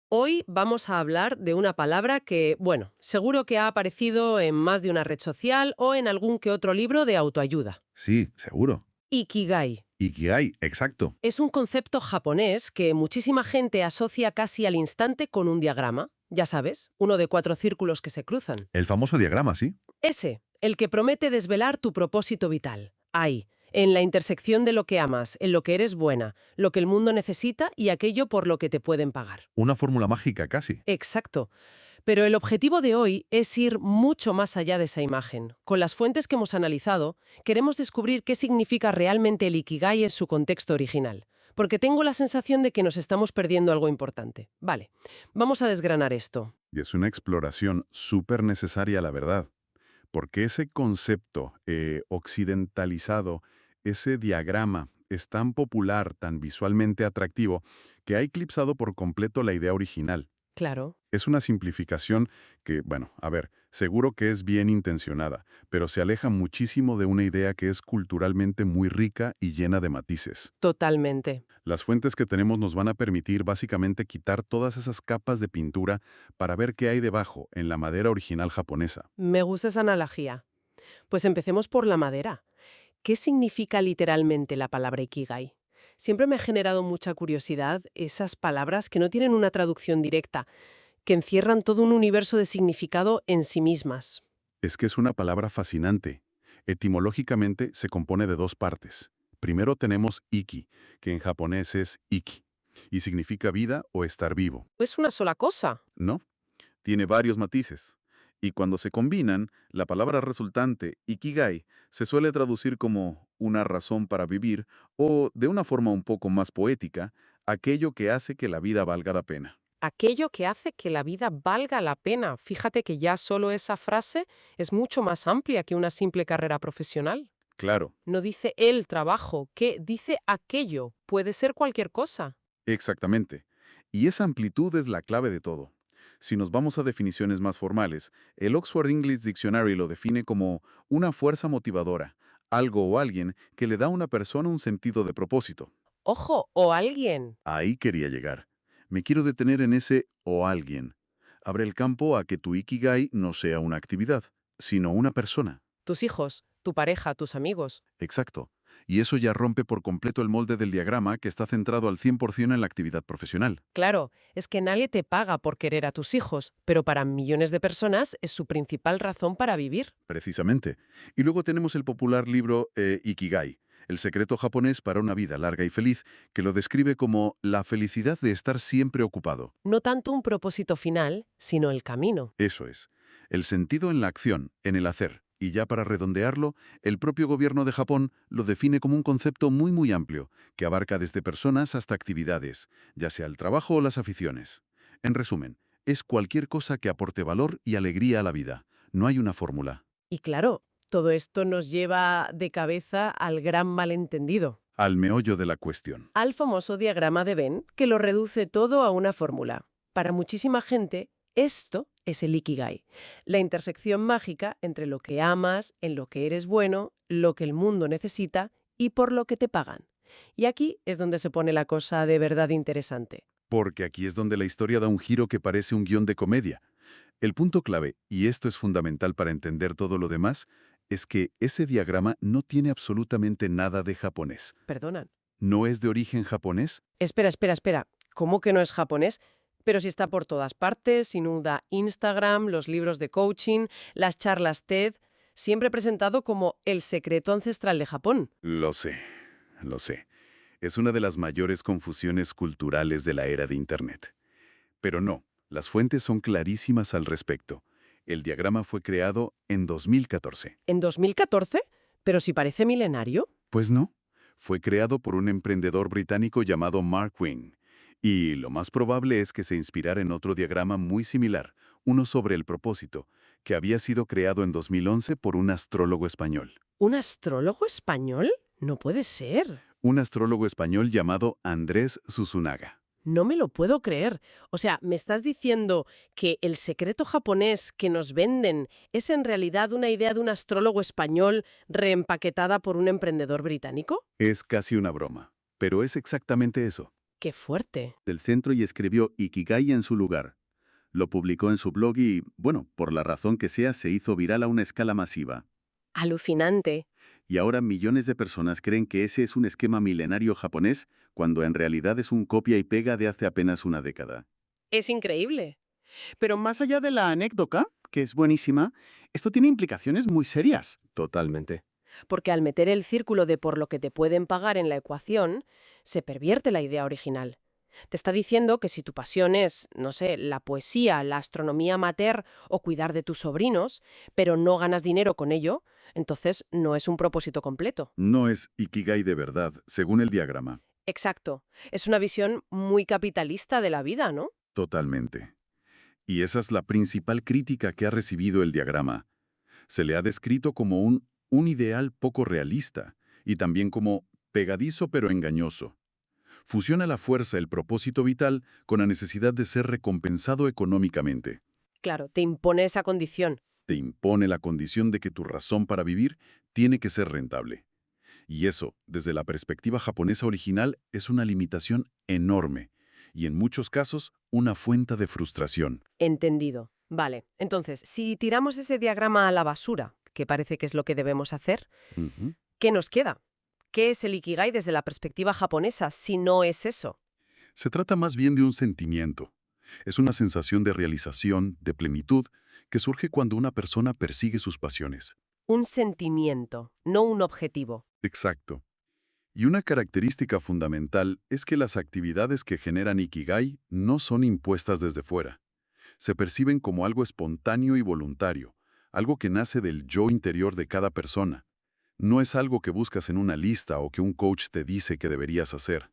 Hoy vamos a hablar de una palabra que, bueno, seguro que ha aparecido en más de una red social o en algún que otro libro de autoayuda. Sí, seguro. Ikigai. Ikigai, exacto. Es un concepto japonés que muchísima gente asocia casi al instante con un diagrama. Ya sabes, uno de 4 círculos que se cruzan. El famoso diagrama, ¿sí? Ese, el que promete desvelar tu propósito vital. Ahí, en la intersección de lo que amas, en lo que eres buena, lo que el mundo necesita y aquello por lo que te pueden pagar. Una fórmula mágica casi. Exacto. Pero el objetivo de hoy es ir mucho más allá de esa imagen. Con las fuentes que hemos analizado, queremos descubrir qué significa realmente el Ikigai en su contexto original. Porque tengo la sensación de que nos estamos perdiendo algo importante. Vale, vamos a desgranar esto. Y es una exploración súper necesaria, la verdad. Porque ese concepto occidentalizado, ese diagrama, es tan popular, tan visualmente atractivo, que ha eclipsado por completo la idea original. Claro. Es una simplificación que, bueno, a ver, seguro que es bien intencionada, pero se aleja muchísimo de una idea que es culturalmente muy rica y llena de matices. Totalmente. Las fuentes que tenemos nos van a permitir básicamente quitar todas esas capas de pintura para ver qué hay debajo, en la madera original japonesa. Me gusta esa analogía. Pues empecemos por la madera. ¿Qué significa literalmente la palabra Ikigai? Siempre me ha generado mucha curiosidad esas palabras que no tienen una traducción directa, que encierran todo un universo de significado en sí mismas. Es que es una palabra fascinante. Etimológicamente se compone de dos partes. Primero tenemos iki, que en japonés es iki, y significa vida o estar vivo, Es una sola cosa. ¿no? Tiene varios matices. Y cuando se combinan, la palabra resultante, ikigai, se suele traducir como una razón para vivir o, de una forma un poco más poética, aquello que hace que la vida valga la pena. Aquello que hace que la vida valga la pena. Fíjate que ya solo esa frase es mucho más amplia que una simple carrera profesional. Claro, No dice el trabajo, que dice aquello. Puede ser cualquier cosa. exactamente. Y esa amplitud es la clave de todo. Si nos vamos a definiciones más formales, el Oxford English Dictionary lo define como una fuerza motivadora, algo o alguien que le da a una persona un sentido de propósito. Ojo, o alguien. Ahí quería llegar. Me quiero detener en ese o alguien. Abre el campo a que tu Ikigai no sea una actividad, sino una persona. Tus hijos, tu pareja, tus amigos. Exacto. Y eso ya rompe por completo el molde del diagrama que está centrado al 100% en la actividad profesional. Claro, es que nadie te paga por querer a tus hijos, pero para millones de personas es su principal razón para vivir. Precisamente. Y luego tenemos el popular libro Ikigai, el secreto japonés para una vida larga y feliz, que lo describe como la felicidad de estar siempre ocupado. No tanto un propósito final, sino el camino. Eso es. El sentido en la acción, en el hacer. Y ya para redondearlo, el propio gobierno de Japón lo define como un concepto muy amplio, que abarca desde personas hasta actividades, ya sea el trabajo o las aficiones. En resumen, es cualquier cosa que aporte valor y alegría a la vida. No hay una fórmula. Y claro, todo esto nos lleva de cabeza al gran malentendido, Al meollo de la cuestión. al famoso diagrama de Venn, que lo reduce todo a una fórmula. Para muchísima gente, esto es el Ikigai, la intersección mágica entre lo que amas, en lo que eres bueno, lo que el mundo necesita y por lo que te pagan. Y aquí es donde se pone la cosa de verdad interesante. Porque aquí es donde la historia da un giro que parece un guión de comedia. El punto clave, y esto es fundamental para entender todo lo demás, es que ese diagrama no tiene absolutamente nada de japonés. Perdonan. No es de origen japonés. Espera. ¿Cómo que no es japonés? Pero si está por todas partes, sin duda Instagram, los libros de coaching, las charlas TED, siempre presentado como el secreto ancestral de Japón. Lo sé, lo sé. Es una de las mayores confusiones culturales de la era de Internet. Pero no, las fuentes son clarísimas al respecto. El diagrama fue creado en 2014. ¿En 2014? ¿Pero si parece milenario? Pues no, fue creado por un emprendedor británico llamado Mark Wing. Y lo más probable es que se inspirara en otro diagrama muy similar, uno sobre el propósito, que había sido creado en 2011 por un astrólogo español. ¿Un astrólogo español? No puede ser. Un astrólogo español llamado Andrés Susunaga. No me lo puedo creer. O sea, ¿me estás diciendo que el secreto japonés que nos venden es en realidad una idea de un astrólogo español reempaquetada por un emprendedor británico? Es casi una broma, pero es exactamente eso. ¡Qué fuerte! del centro y escribió Ikigai en su lugar. Lo publicó en su blog y, bueno, por la razón que sea, se hizo viral a una escala masiva. Alucinante. Y ahora millones de personas creen que ese es un esquema milenario japonés, cuando en realidad es un copia y pega de hace apenas una década. Es increíble. Pero más allá de la anécdota, que es buenísima, esto tiene implicaciones muy serias. Totalmente. Porque al meter el círculo de por lo que te pueden pagar en la ecuación, se pervierte la idea original. Te está diciendo que si tu pasión es, no sé, la poesía, la astronomía amateur o cuidar de tus sobrinos, pero no ganas dinero con ello, entonces no es un propósito completo. No es Ikigai de verdad, según el diagrama. Exacto. Es una visión muy capitalista de la vida, ¿no? Totalmente. Y esa es la principal crítica que ha recibido el diagrama. Se le ha descrito como un ideal poco realista y también como pegadizo pero engañoso. Fusiona la fuerza, el propósito vital, con la necesidad de ser recompensado económicamente. Claro, te impone esa condición. Te impone la condición de que tu razón para vivir tiene que ser rentable. Y eso, desde la perspectiva japonesa original, es una limitación enorme y en muchos casos una fuente de frustración. Entendido. Vale, entonces, si tiramos ese diagrama a la basura, que parece que es lo que debemos hacer, Ujú. ¿qué nos queda? ¿Qué es el Ikigai desde la perspectiva japonesa si no es eso? Se trata más bien de un sentimiento. Es una sensación de realización, de plenitud, que surge cuando una persona persigue sus pasiones. Un sentimiento, no un objetivo. Exacto. Y una característica fundamental es que las actividades que generan Ikigai no son impuestas desde fuera. Se perciben como algo espontáneo y voluntario, algo que nace del yo interior de cada persona. No es algo que buscas en una lista o que un coach te dice que deberías hacer.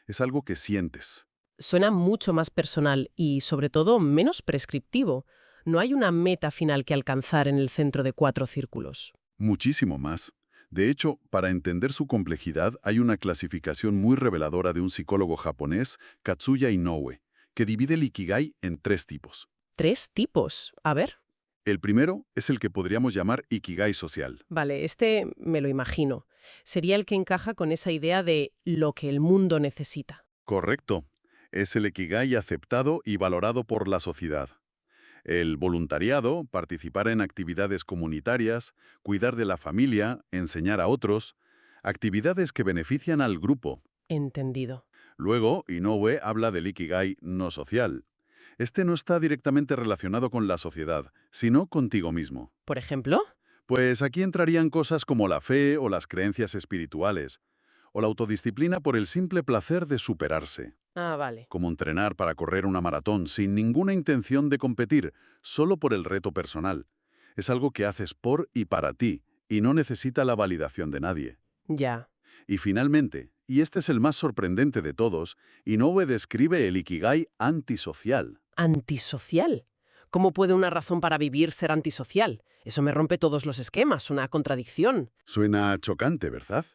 Es algo que sientes. Suena mucho más personal y, sobre todo, menos prescriptivo. No hay una meta final que alcanzar en el centro de 4 círculos. Muchísimo más. De hecho, para entender su complejidad, hay una clasificación muy reveladora de un psicólogo japonés, Katsuya Inoue, que divide el Ikigai en 3 tipos. 3 tipos. A ver. El primero es el que podríamos llamar Ikigai social. Vale, este me lo imagino. Sería el que encaja con esa idea de lo que el mundo necesita. Correcto. Es el Ikigai aceptado y valorado por la sociedad. El voluntariado, participar en actividades comunitarias, cuidar de la familia, enseñar a otros, actividades que benefician al grupo. Entendido. Luego, Inoue habla del Ikigai no social. Este no está directamente relacionado con la sociedad, sino contigo mismo. ¿Por ejemplo? Pues aquí entrarían cosas como la fe o las creencias espirituales, o la autodisciplina por el simple placer de superarse, Ah, vale. como entrenar para correr una maratón sin ninguna intención de competir, solo por el reto personal. Es algo que haces por y para ti, y no necesita la validación de nadie. Ya. Y finalmente, y este es el más sorprendente de todos, Inoue describe el Ikigai antisocial. ¿Antisocial? ¿Cómo puede una razón para vivir ser antisocial? Eso me rompe todos los esquemas, una contradicción. Suena chocante, ¿verdad?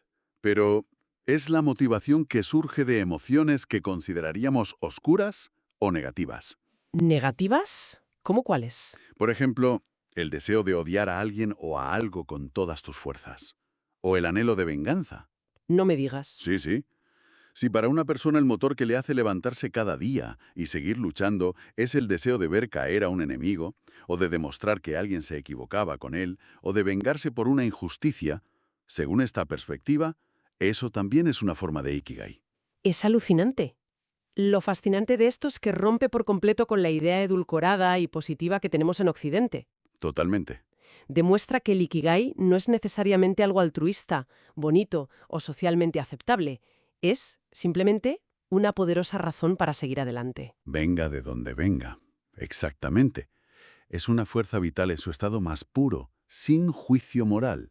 Pero es la motivación que surge de emociones que consideraríamos oscuras o negativas. ¿Negativas? ¿Cómo cuáles? Por ejemplo, el deseo de odiar a alguien o a algo con todas tus fuerzas. O el anhelo de venganza. No me digas. Sí, sí. Si para una persona el motor que le hace levantarse cada día y seguir luchando es el deseo de ver caer a un enemigo, o de demostrar que alguien se equivocaba con él, o de vengarse por una injusticia, según esta perspectiva, eso también es una forma de Ikigai. Es alucinante. Lo fascinante de esto es que rompe por completo con la idea edulcorada y positiva que tenemos en Occidente. Totalmente. Demuestra que el Ikigai no es necesariamente algo altruista, bonito o socialmente aceptable. Es, simplemente, una poderosa razón para seguir adelante. Venga de donde venga. Exactamente. Es una fuerza vital en su estado más puro, sin juicio moral.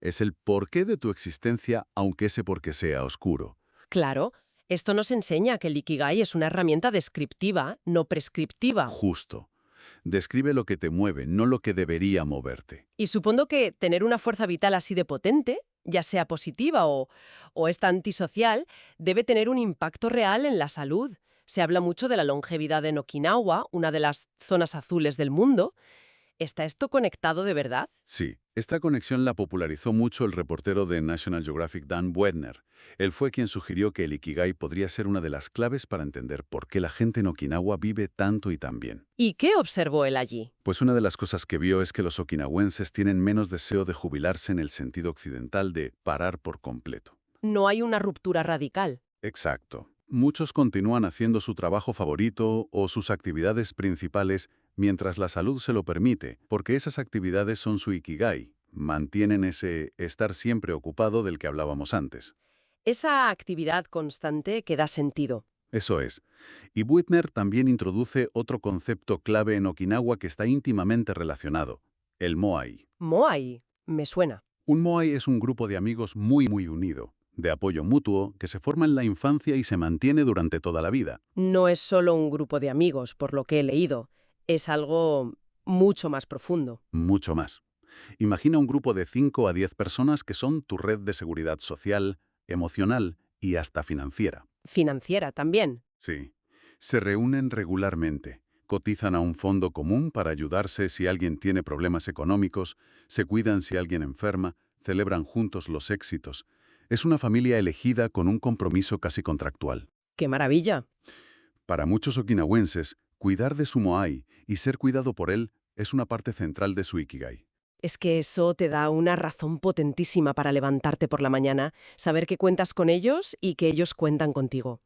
Es el porqué de tu existencia, aunque ese porqué sea oscuro. Claro, esto nos enseña que el Ikigai es una herramienta descriptiva, no prescriptiva. Justo. Describe lo que te mueve, no lo que debería moverte. Y supongo que tener una fuerza vital así de potente, ya sea positiva o esta antisocial, debe tener un impacto real en la salud. Se habla mucho de la longevidad en Okinawa, una de las zonas azules del mundo. ¿Está esto conectado de verdad? Sí, esta conexión la popularizó mucho el reportero de National Geographic Dan Buettner. Él fue quien sugirió que el Ikigai podría ser una de las claves para entender por qué la gente en Okinawa vive tanto y tan bien. ¿Y qué observó él allí? Pues una de las cosas que vio es que los okinawenses tienen menos deseo de jubilarse en el sentido occidental de parar por completo. No hay una ruptura radical. Exacto. Muchos continúan haciendo su trabajo favorito o sus actividades principales mientras la salud se lo permite, porque esas actividades son su ikigai, mantienen ese estar siempre ocupado del que hablábamos antes. Esa actividad constante que da sentido. Eso es. Y Buettner también introduce otro concepto clave en Okinawa que está íntimamente relacionado, el moai. Moai, me suena. Un moai es un grupo de amigos muy unido, de apoyo mutuo, que se forma en la infancia y se mantiene durante toda la vida. No es solo un grupo de amigos, por lo que he leído. Es algo mucho más profundo. Mucho más. Imagina un grupo de 5 a 10 personas que son tu red de seguridad social, emocional y hasta financiera. Financiera también. Sí. Se reúnen regularmente, cotizan a un fondo común para ayudarse si alguien tiene problemas económicos, se cuidan si alguien enferma, celebran juntos los éxitos. Es una familia elegida con un compromiso casi contractual. ¡Qué maravilla! Para muchos okinawenses, cuidar de su moai y ser cuidado por él es una parte central de su ikigai. Es que eso te da una razón potentísima para levantarte por la mañana, saber que cuentas con ellos y que ellos cuentan contigo.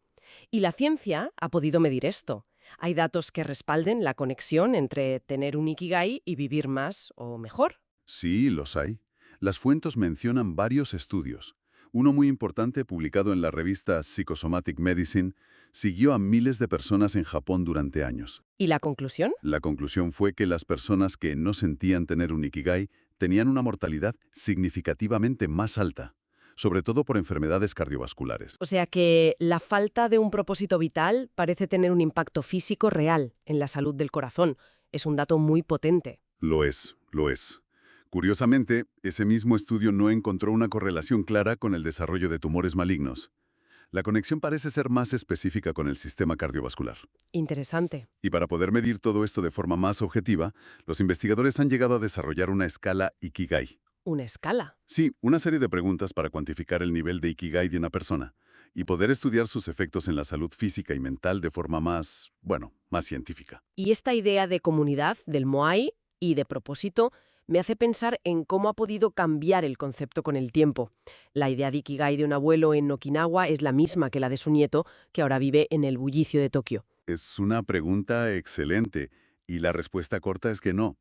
Y la ciencia ha podido medir esto. Hay datos que respalden la conexión entre tener un ikigai y vivir más o mejor. Sí, los hay. Las fuentes mencionan varios estudios. Uno muy importante, publicado en la revista Psychosomatic Medicine, siguió a miles de personas en Japón durante años. ¿Y la conclusión? La conclusión fue que las personas que no sentían tener un ikigai tenían una mortalidad significativamente más alta, sobre todo por enfermedades cardiovasculares. O sea que la falta de un propósito vital parece tener un impacto físico real en la salud del corazón. Es un dato muy potente. Lo es, lo es. Curiosamente, ese mismo estudio no encontró una correlación clara con el desarrollo de tumores malignos. La conexión parece ser más específica con el sistema cardiovascular. Interesante. Y para poder medir todo esto de forma más objetiva, los investigadores han llegado a desarrollar una escala Ikigai. Una escala. Sí, una serie de preguntas para cuantificar el nivel de Ikigai de una persona y poder estudiar sus efectos en la salud física y mental de forma más científica. Y esta idea de comunidad, del Moai y de propósito, me hace pensar en cómo ha podido cambiar el concepto con el tiempo. La idea de Ikigai de un abuelo en Okinawa es la misma que la de su nieto, que ahora vive en el bullicio de Tokio. Es una pregunta excelente y la respuesta corta es que no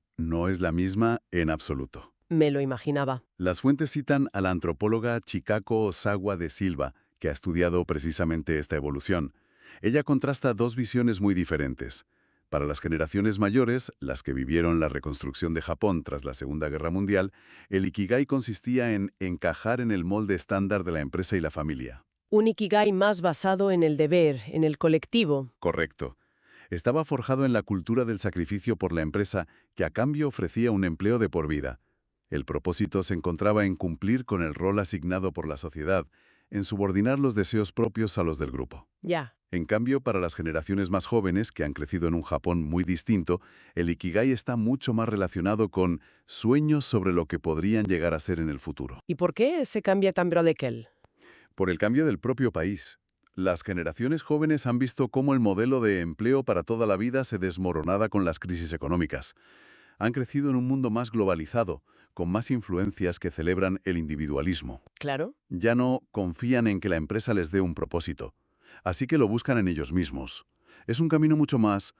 es la misma en absoluto. Me lo imaginaba. Las fuentes citan a la antropóloga Chikako Osawa de Silva, que ha estudiado precisamente esta evolución. Ella contrasta dos visiones muy diferentes. Para las generaciones mayores, las que vivieron la reconstrucción de Japón tras la Segunda Guerra Mundial, el Ikigai consistía en encajar en el molde estándar de la empresa y la familia. Un Ikigai más basado en el deber, en el colectivo. Correcto. Estaba forjado en la cultura del sacrificio por la empresa, que a cambio ofrecía un empleo de por vida. El propósito se encontraba en cumplir con el rol asignado por la sociedad, en subordinar los deseos propios a los del grupo. Ya. En cambio, para las generaciones más jóvenes, que han crecido en un Japón muy distinto, el Ikigai está mucho más relacionado con sueños sobre lo que podrían llegar a ser en el futuro. ¿Y por qué se cambia tan radical? Por el cambio del propio país. Las generaciones jóvenes han visto cómo el modelo de empleo para toda la vida se desmoronaba con las crisis económicas. Han crecido en un mundo más globalizado, con más influencias que celebran el individualismo. Claro. Ya no confían en que la empresa les dé un propósito. Así que lo buscan en ellos mismos. Es un camino mucho más,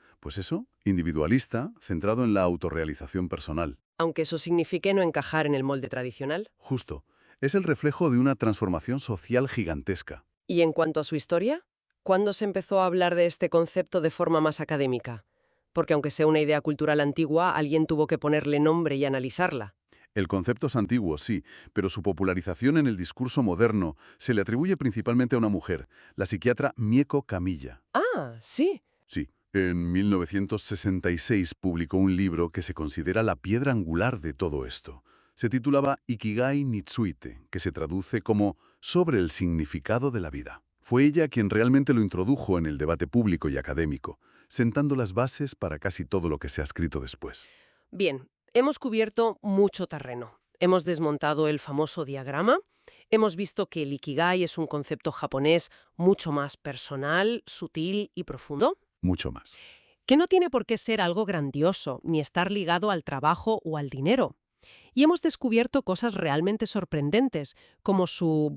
individualista, centrado en la autorrealización personal. Aunque eso signifique no encajar en el molde tradicional. Justo. Es el reflejo de una transformación social gigantesca. ¿Y en cuanto a su historia? ¿Cuándo se empezó a hablar de este concepto de forma más académica? Porque aunque sea una idea cultural antigua, alguien tuvo que ponerle nombre y analizarla. El concepto es antiguo, sí, pero su popularización en el discurso moderno se le atribuye principalmente a una mujer, la psiquiatra Mieko Kamiya. Ah, sí. Sí. En 1966 publicó un libro que se considera la piedra angular de todo esto. Se titulaba Ikigai Nitsuite, que se traduce como sobre el significado de la vida. Fue ella quien realmente lo introdujo en el debate público y académico, sentando las bases para casi todo lo que se ha escrito después. Bien, hemos cubierto mucho terreno. Hemos desmontado el famoso diagrama, hemos visto que el Ikigai es un concepto japonés mucho más personal, sutil y profundo, Mucho más. que no tiene por qué ser algo grandioso, ni estar ligado al trabajo o al dinero. Y hemos descubierto cosas realmente sorprendentes, como su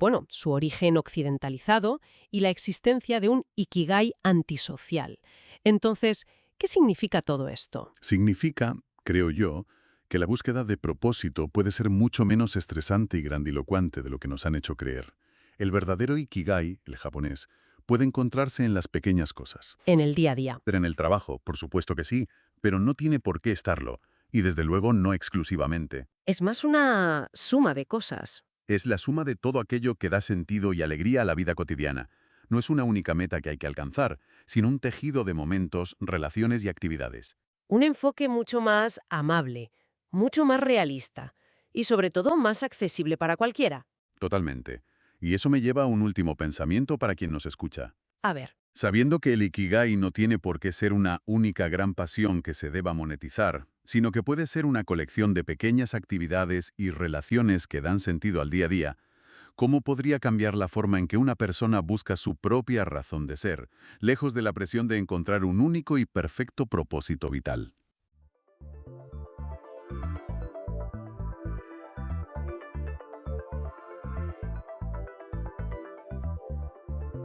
origen occidentalizado y la existencia de un Ikigai antisocial. Entonces, ¿qué significa todo esto? Significa, creo yo, que la búsqueda de propósito puede ser mucho menos estresante y grandilocuente de lo que nos han hecho creer. El verdadero Ikigai, el japonés, puede encontrarse en las pequeñas cosas. En el día a día. Pero en el trabajo, por supuesto que sí, pero no tiene por qué estarlo, y desde luego no exclusivamente. Es más una suma de cosas. Es la suma de todo aquello que da sentido y alegría a la vida cotidiana. No es una única meta que hay que alcanzar, sino un tejido de momentos, relaciones y actividades. Un enfoque mucho más amable, mucho más realista y sobre todo más accesible para cualquiera. Totalmente. Y eso me lleva a un último pensamiento para quien nos escucha. A ver, Sabiendo que el Ikigai no tiene por qué ser una única gran pasión que se deba monetizar, sino que puede ser una colección de pequeñas actividades y relaciones que dan sentido al día a día, ¿cómo podría cambiar la forma en que una persona busca su propia razón de ser, lejos de la presión de encontrar un único y perfecto propósito vital?